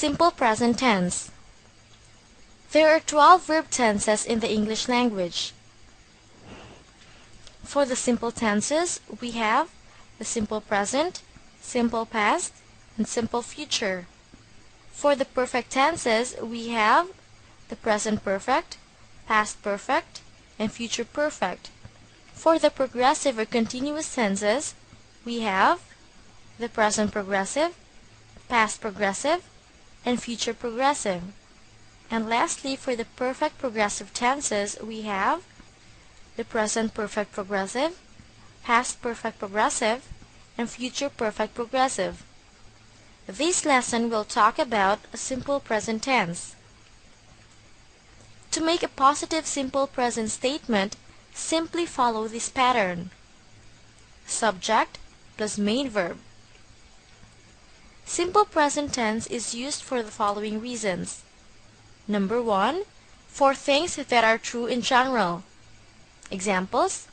Simple present tense. There are 12 verb tenses in the English language. For the simple tenses, we have the simple present, simple past, and simple future. For the perfect tenses, we have the present perfect, past perfect, and future perfect. For the progressive or continuous tenses, we have the present progressive, past progressive, and future progressive. And lastly, for the perfect progressive tenses, we have the present perfect progressive, past perfect progressive, and future perfect progressive. This lesson will talk about a simple present tense. To make a positive simple present statement, simply follow this pattern. Subject plus main verb. Simple present tense is used for the following reasons. Number 1, for things that are true in general. Examples: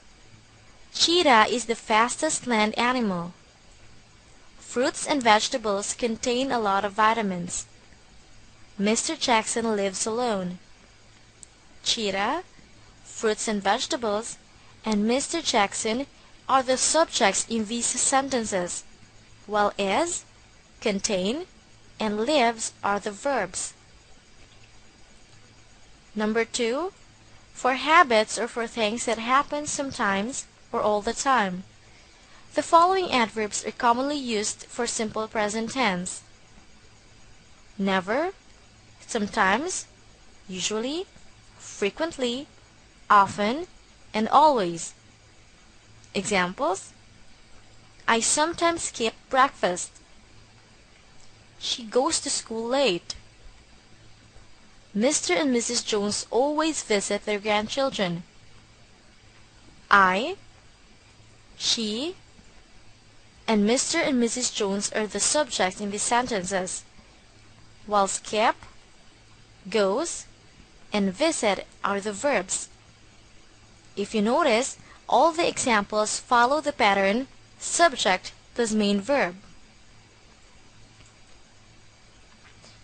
cheetah is the fastest land animal. Fruits and vegetables contain a lot of vitamins. Mr. Jackson lives alone. Cheetah, fruits and vegetables, and Mr. Jackson are the subjects in these sentences, while is, contain, and lives are the verbs. Number 2, for habits or for things that happen sometimes or all the time. The following adverbs are commonly used for simple present tense: never, sometimes, usually, frequently, often, and always. Examples: I sometimes skip breakfast. She goes to school late. Mr. and Mrs. Jones always visit their grandchildren. I, she, and Mr. and Mrs. Jones are the subjects in these sentences, while skip, goes, and visit are the verbs. If you notice, all the examples follow the pattern subject plus main verb.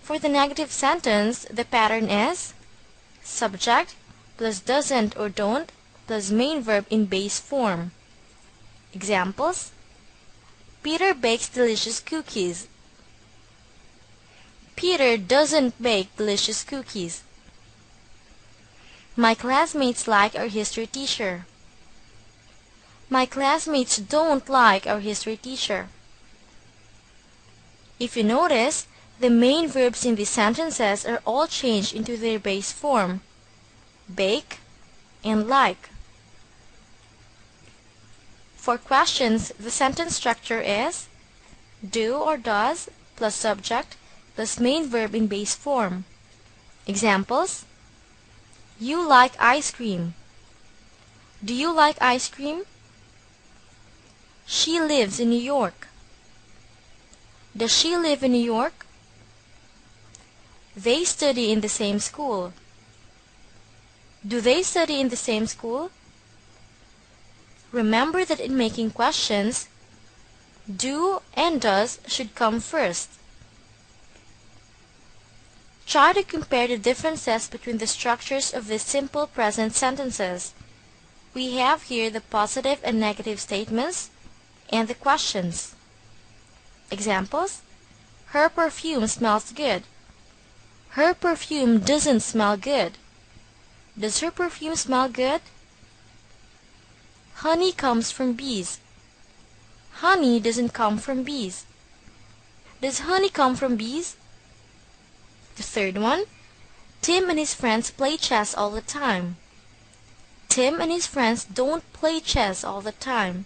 For the negative sentence, the pattern is subject plus doesn't or don't plus main verb in base form. Examples: Peter bakes delicious cookies. Peter doesn't bake delicious cookies. My classmates like our history teacher. My classmates don't like our history teacher. If you notice, the main verbs in these sentences are all changed into their base form, bake and like. For questions, the sentence structure is do or does plus subject plus main verb in base form. Examples: you like ice cream. Do you like ice cream? She lives in New York. Does she live in New York? They study in the same school. Do they study in the same school? Remember that in making questions, do and does should come first. Try to compare the differences between the structures of the simple present sentences. We have here the positive and negative statements and the questions. Examples: her perfume smells good. Her perfume doesn't smell good. Does her perfume smell good? Honey comes from bees. Honey doesn't come from bees. Does honey come from bees? The third one: Tim and his friends play chess all the time. Tim and his friends don't play chess all the time.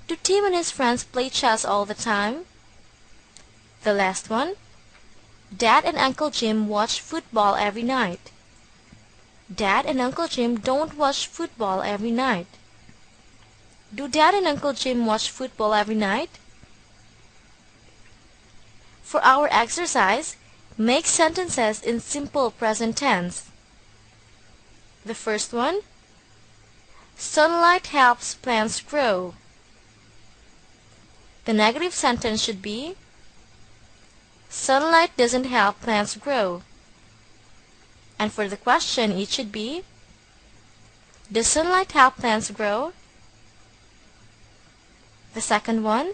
Do Tim and his friends play chess all the time? The last one: Dad and Uncle Jim watch football every night. Dad and Uncle Jim don't watch football every night. Do Dad and Uncle Jim watch football every night? For our exercise, make sentences in simple present tense. The first one: sunlight helps plants grow. The negative sentence should be Sunlight doesn't help plants grow. And for the question, it should be, does sunlight help plants grow? The second one,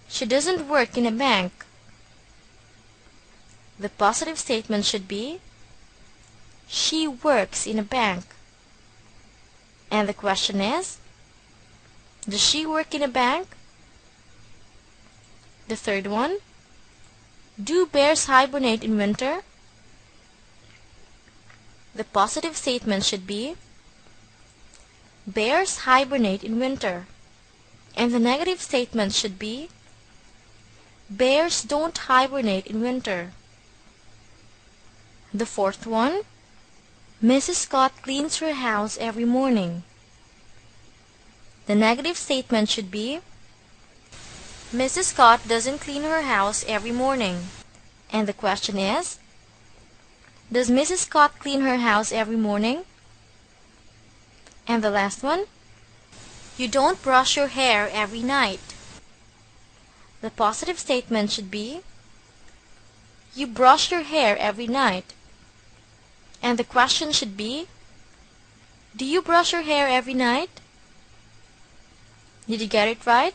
she doesn't work in a bank. The positive statement should be, she works in a bank. And the question is, does she work in a bank? The third one, do bears hibernate in winter? The positive statement should be, bears hibernate in winter. And the negative statement should be, bears don't hibernate in winter. The fourth one, Mrs. Scott cleans her house every morning. The negative statement should be, Mrs. Scott doesn't clean her house every morning. And the question is, does Mrs. Scott clean her house every morning? And the last one, you don't brush your hair every night. The positive statement should be, you brush your hair every night. And the question should be, do you brush your hair every night? Did you get it right?